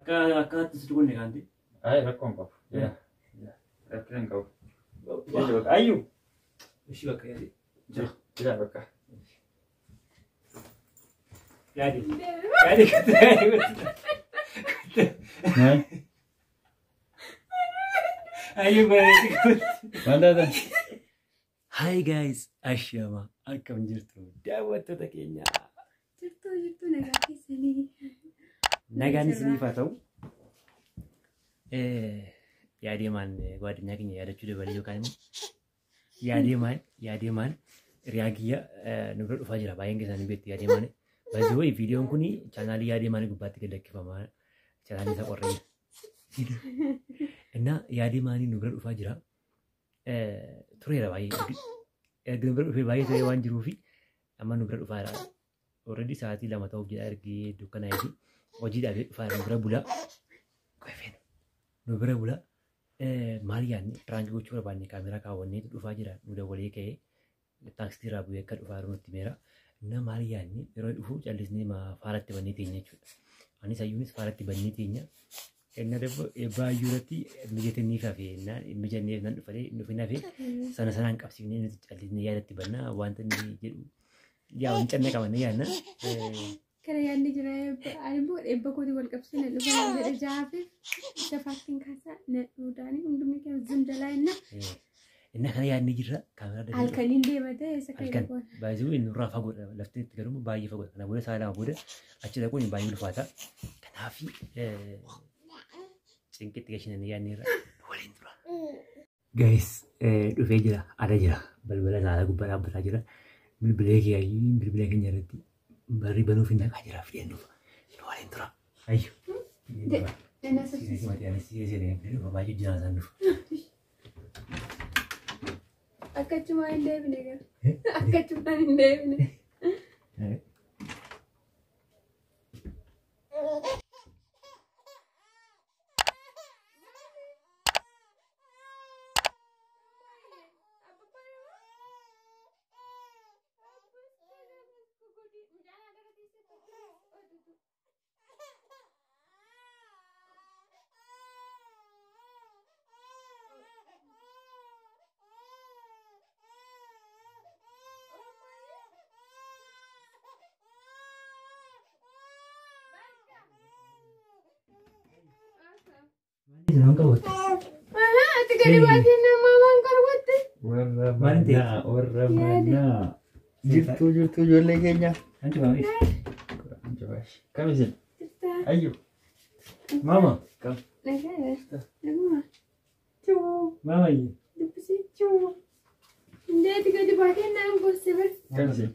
Akka tisuun ni kanti. Ay, rakkoon qabu. Rakkoon qabu. Ayyuu. Ishii bakka yaadi. Jira bakka. Yaadi. Ayyuu bareedu. Wantoota. Hi guys, Ashama. Akkam jirtu daawwattoota keenya. Jirtu nagaa keessanii. Nagaan isiniif haa ta'u. Yaadeemaan ጓደኛ keenya yaadachuu dabalee yookaan immoo yaadeemaan hiriyaa kiyya nu bira dhufaa jira. Baay'een keessanii beektu yaadeemaan. Baay'ee viidiyoon kun chaanaalii yaadeemaan gubbaatti gad lakkifama. Chaanaalii isa qorree. Innaa yaadeemaan nu bira dhufaa jira. Tureera baay'ee. Erga nu bira dhufee baay'ee turee waan jiruufi amma nu bira dhufaa jira. Already sa'aatii 2 ta'uuf jedha ergee dukkanaa'eeti. Hojiidhaaf dhufaa jira nu bira bula. Nu bira bula. Maal yaadne piraank gochuu barbaanne kaameraa kaawwannee dhufaa jira. Nu dabalee ka'ee taaksii irraa bu'ee akka dhufaa jiru nutti meera. Innaa maal yaadne yeroo dhufu callisnee faaratti bannee teenya jechuudha. Anis ayyuunis faaratti bannee teenya. Inna baay'ee irratti mijatanii fafee mijannee nan dhufee sana sanaan qabsiifnee nuti callisnee yaadatti bannaa wanta inni jedhu yaa wancanne qabannee yaadna. Kana yaadni jira albo ebba kooti wal qabsiina dhufa jedhe jaafe dafaattiin kaasaa na dhuudhaanii hundumni keenya zimdalaa inna kana yaadni jira kaameraa halkaniin deematee isa kan baay'ee inni irraa fagoodha lafti itti garuu baay'ee fagoodha kana booda saala booda achi dhaquun baay'ee ulfaata kanaaf cinqitti gashinanii yaadni irra waliin tura. Guys dhufee jira ada jira balbala saala gubbaa dhaabbataa jira bilbilee keenya irratti barri banuuf hin dhaqaa jira fideennuuf waliin tura. Ayyo. Baay'ee jiraan isaan dhufu. Akkachuma hin deebine gara. Akkachuma hin deebine. Jangan kawat. Tiga dibagi nama bang karwat. Warra mana. Jirtu ijoollee keenya. Antu kami. Coba. Kami sih. Ayo. Mama. Kam. Naga. Nama. Coba. Mama ini. Dipsi coba. Dia tiga dibagi nama bos seber. Kami sih.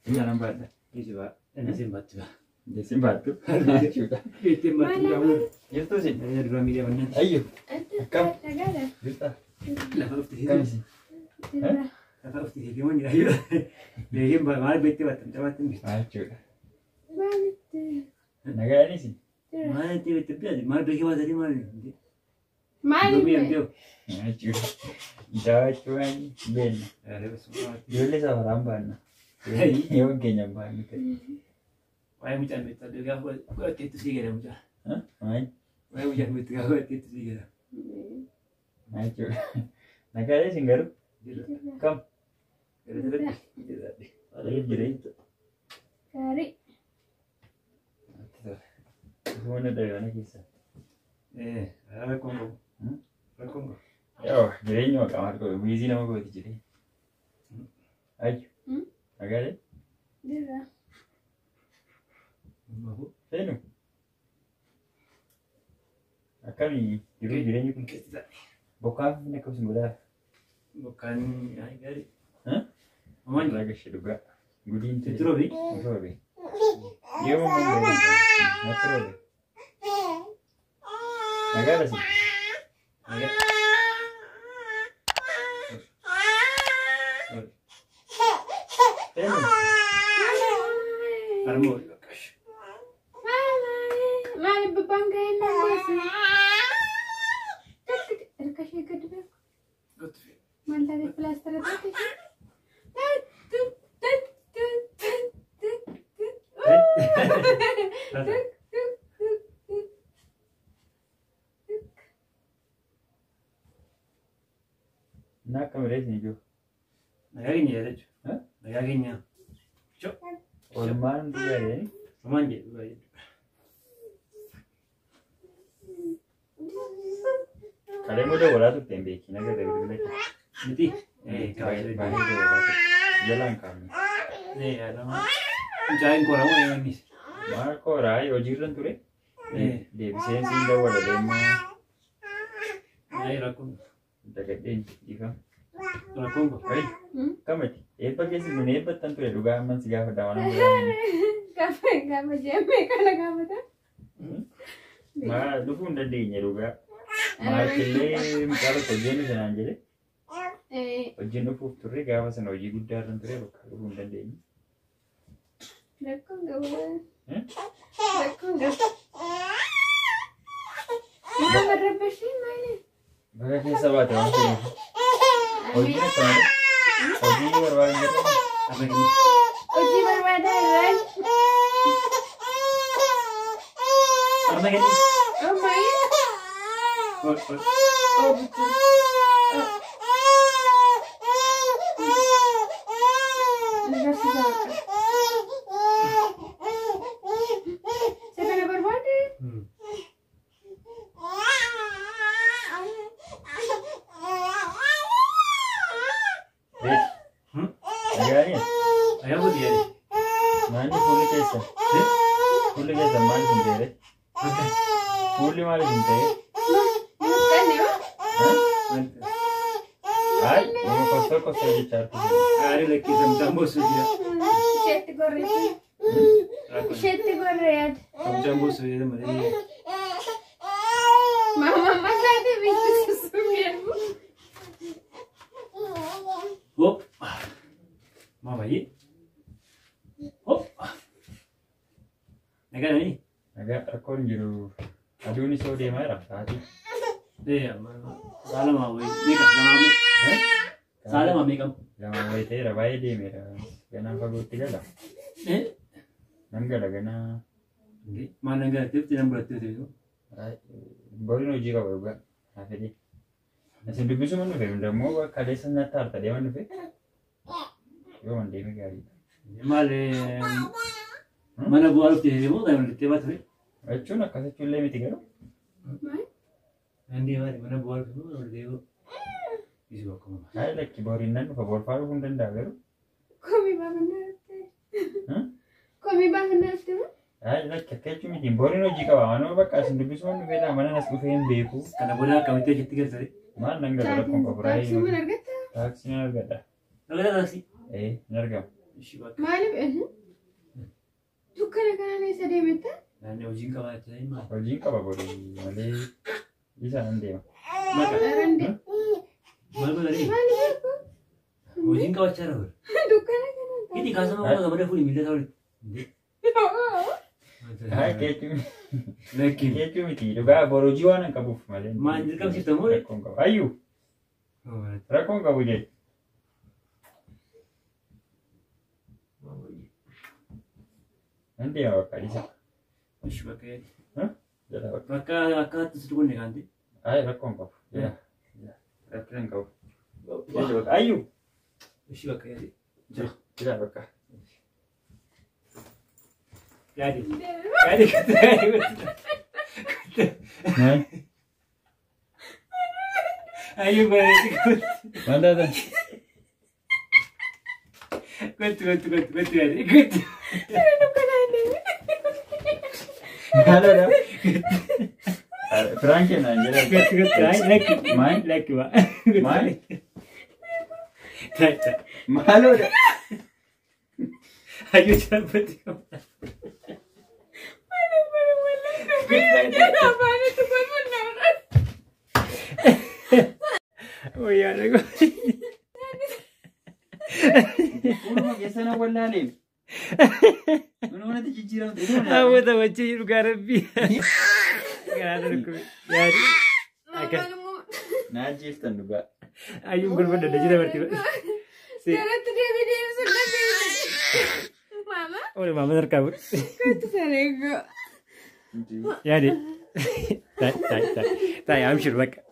Ini nampak dah. Ini coba. Ini simbat coba. Dia simbat tu. Sudah. Itu simbat juga. Itu sih. Ada dua media mana? Ayo. Kam. Naga ada. Kita. Lepas itu. Kami sih. Lepas itu dia mana? Ayo. Dia malah bete batam. Ayo. Balik. Naga ini sih. Mana itu biasa. Mana bagi mana tadi mana? Mali. Ayo. Ayo. Jauh cuman ben. Lepas semua. Ijoollee sama ramban. Yang kenyang banget. Wah, macam itu. Dia kau itu sih kira macam. Hah? Main. Wah, macam itu. Kau itu sih kira. Ayo. Naga ini sih garu. Kam. Ayo jadi itu. Kari. Mana dari mana kisah? Ada Kongo. Ada Kongo. Yo, jadi ni kamar ko. Busy nama ko jadi. Ayo. Naga ini? Dia. Mahu. Seno. Akali jadi ni pun kita. Bukan ni kau semula. Bukan yang dari. Hah? Aman Lagi juga. Gudin tu. Itu Robi. Robi. Dia mau main. Macam Robi. Naga ada sih. Naga. Seno. Armo. Mali bebanggain nama sih. Kasih kedua. Mana dari plaster itu? Nak kamera sini jo. Nagagin niya dito. Ha? Nagagin niya. Chok. Orman tu ya ni. Saman je. Baik. Kalau muda bola tu tembe kina ke dari dulu. Nanti. Kawai Baik dito. bola tu. Jalan kami. Alam mo. Jain ko raw yung miss. Marco rai ojiran tu re. Dia bisa sini bola lema. Ay, rakon. Dekat dia jika. Rakon ko. Hey, kamati. Pakai sini ni betul tu juga man siapa dawan. Gama jeme kana gama ta. Ma dukun dah dia juga. Ma kile kalau kerja ni jangan jadi. Kerja ni pun tu re gawa sana oji gudar tu re dukun dah dia. Rakon gawa. Rakon gawa. Mama rapeshi mane. Bagaikan sahabat orang. Oji ni kan? Oji berwarna ni. Apa ini? Oji berwada kan? Apa ini? Oh my. Oh, Oh betul. Enggak susah. Siapa yang berwada? Agaknya. Ayam pun dia. Mana pulih kesa? Pulih kesa mana sendiri? Pulih mana sendiri? Bukan ya? Ay, ini kosong je cari. Hari lagi sama bos dia. Shit goreng. Shit goreng. Sama bos dia mana ni? Mama masak tu bisnis susunya. Hop. Mama ye. Hop. Naga ni? Agak rekon juru. Aduh ni so dia marah tadi. Salam awak. Mika, nama mi. Salam awak Mika. Jangan awak itu rabai dia mera. Kenapa kau tidak dah? Nangga dah kena. Mana enggak tu tidak berat tu. Baru nuji kau juga. Apa dia? Nasi dulu semua nu film dah mau kalau sana tar tadi mana nu film? Yo mandi megari. Male. Mana buat tu dia mau dah mandi tiba tu. Acu nak kasih culle mesti kau. Andi mana buat tu mandi dia. Isu aku mama. Hai lagi baru nan kau baru pun dah kau. Komi bapa nanti. Komi bapa nanti. Hai lagi kecil cuma tim baru nuji kau. Mana bapak kasih dulu semua nu film mana nasi film beku. Karena bola kami tu jadi kerja. Mana nangga dah kau kau berai. Taksi mana kata? Taksi nangga dah. Nagada taksi. Nangga. Isu aku. Mana? Tukar kan ni sedih minta? Nanya ujung kau aja ni mah. Kau jingka apa baru? Malay bisa nanti mah. Maka. Rande. Mana ni? Mana aku? Ujung kau aja rawat. Tukar kan? Ini kasar mana kau mana fully minta tahu. Hai kecil. Lagi. Kecil mesti. Juga baru jiwa nang kabuf malay. Mandir kau sih temu. Rakon kau. Ayu. Rakon kau boleh. Nanti awak bisa. Isu aku ya. Jadi awak. Maka tu sudah ni kanti. Ay rakon kau. Ya. Rakon kau. Jadi ayu. Isu aku ya. Jadi awak. Jadi. Nah. Ayo balik. Mana dah? Kuat ya. Mana dah? Praankiin aja. Kuat. Main. Lagi wa. Main. Tak. Malu dah. Ayo cepat. Mana tu pun menolak. Oh ya, aku. Uno que sana wala lim. Uno na tijira. Aku tak baca juga Arabi. Kenapa aku? Jadi. Najis tan juga. Ayo berbeda dah jadi berarti. Sekarang tu dia video sudah Mama? Oh, mama terkabut. Kau tu serego. Jadi. Tak, I'm sure bak.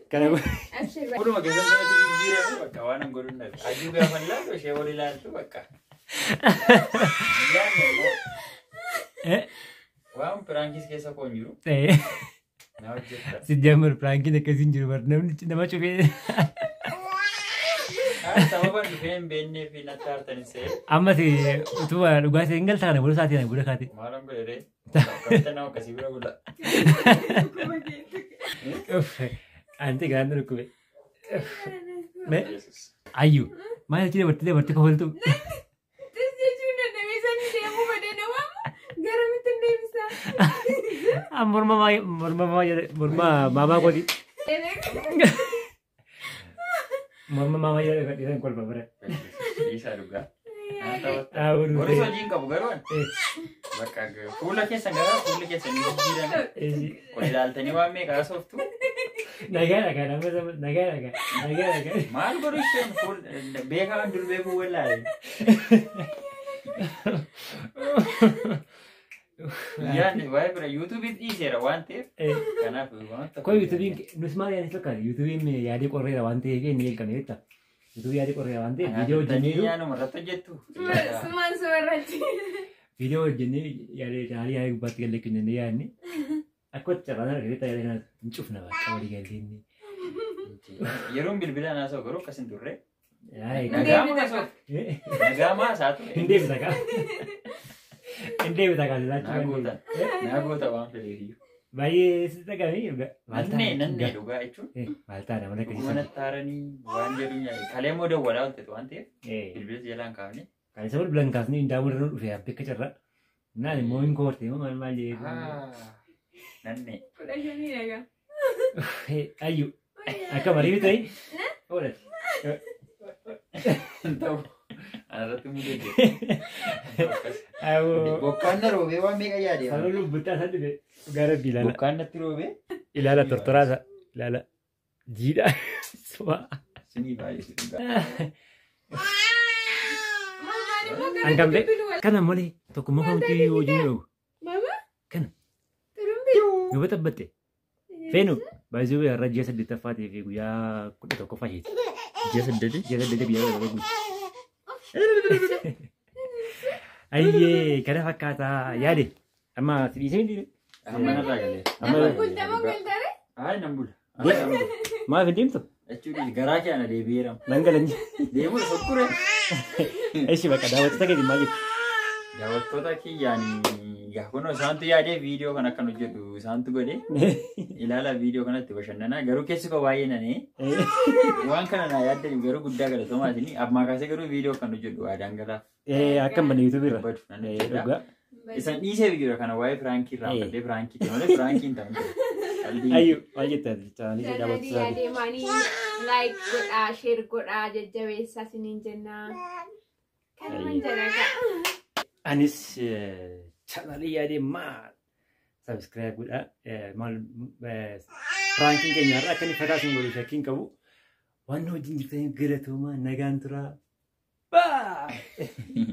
Karena Absyir. Uno que sana tijira. waan godhun dhabe. Ayyuu gaafa ilaaltu ishee wal ilaaltu bakka. Waan piraankiis keessa koon jiru. Na hojjetta. Si jamur praankiin akkasiin jiru bar namni nama cufee. Sababa dhufeen beennee fi natti hartanis ta'e. Ammas utuma dhugaatii hin galtaa kana booda isaatii na booda kaate. Maalaan godhee akkamitti nama akkasii bira gula. Anti gaana dhukkube. Ayyuu maal jechuun dabartee kofaltu. Morma maamaa kooti. Morma maamaa jedhee gadhiisan kolfa bira. Isaa dhugaa. Warri hojiin qabu garuu bakka fuula keessa garaa fuulli keessa ni jijjiiran. Ol ilaaltanii waan meeqaa sooftu. Nagaa. Maal godhu isheen beekaa dur beekuu wallaalee. Yaani waa'ee bira yuutuubiin dhiiseera waan ta'eef kanaaf wanta koo yuutuubiin nus maal yaadni fakkaata yuutuubiin yaadii qorreera waan ta'eef inni eegame jecha yuutuubii yaadii qorreera waan ta'eef viidiyoo hojjennee yaanuma irratti hojjettu viidiyoo hojjennee yaadee chaalii yaadii gubbaatti galee kennee yaadni akka carraan argate yaadii kana hin cufna bakka walii galteenni yeroon bilbilaan haasa'u garuu akkas hin turre nagaamaa isaatu hin deebita kaa Inde bisa kali lagi. Nagoota waan fedheef. Baay'ee si dhagahame nannee dhugaa jechuun. Maaltaadha mana keessa. Mana taaranii waan jedhu kalee moo dawwalaa wanteetu waan ta'eef bilbila jalaan kaafne. Kan isa bilbilan kaafne indaamuu irra dhufe abbe akka carraa. Naan immoo hin koorte immoo maal jedhu. Nannee. Fudhashanii dhagaa. Ayyuu akka marii ta'e. Oolati. Ta'u. Anarratti mudee. Bokkaan na roobee waan meeqa yaadee? Saloo lubbuttaa isaa dhufe gara bilaala. Bokkaan natti roobee? Ilaala tortoraasa. Ilaala jiidha. Sumaa. Sinii baay'ee dhugaa. Angambe kana malee tokkummaa kamtu hojii dhawu. Kana. Yoo tabbatte. Feenu baay'ee irra ji'a 8ffaatii fi guyyaa 11ffaa isheeti. Ji'a 8 biyya gara guutuu. Ayyee kana fakkaataa yaade amma si dhiisee hin dhiire. Amma narraa galee. Nama bultare? Hayi nan bula. Maaf hin deemtu? Jechuun garaa kee ana deebi'eera. Nan galan. Deemuu sokkure. Eeshi bakka daawwattoota keetiin maal jettu? Daawwattoota kiyyaanii gaafa isaantu yaadee viidiyoo kan akkan hojjetu isaantu godhe ilaala viidiyoo kanatti bashannanaa garuu keessi koo baay'ee nanee waan kana naa yaaddanii garuu guddaa galatoomaatini ammaa kaasee garuu viidiyoo kan hojjetu waadaan galaaf. Akka mana yuutuubii irra. Dhugaa. Isan dhiisee viidiyoo kana waa'ee piraankii irraa fadhee piraankii ta'e malee piraankii hin ta'u. Ayyuu maal jettaati chaanii daawwattoota. Yaademanii laayik godhaa sheer godhaa jajjabeessaa siniin jennaa. Kanumaan jalagaa. Anis chaanalii yaadee maal subscribe godhaa maal piraankiin keenya irraa akka inni fataa sun godhu shakkiin qabu waan hojiin jirtanii galatoomaa nagaan turaa. Bye.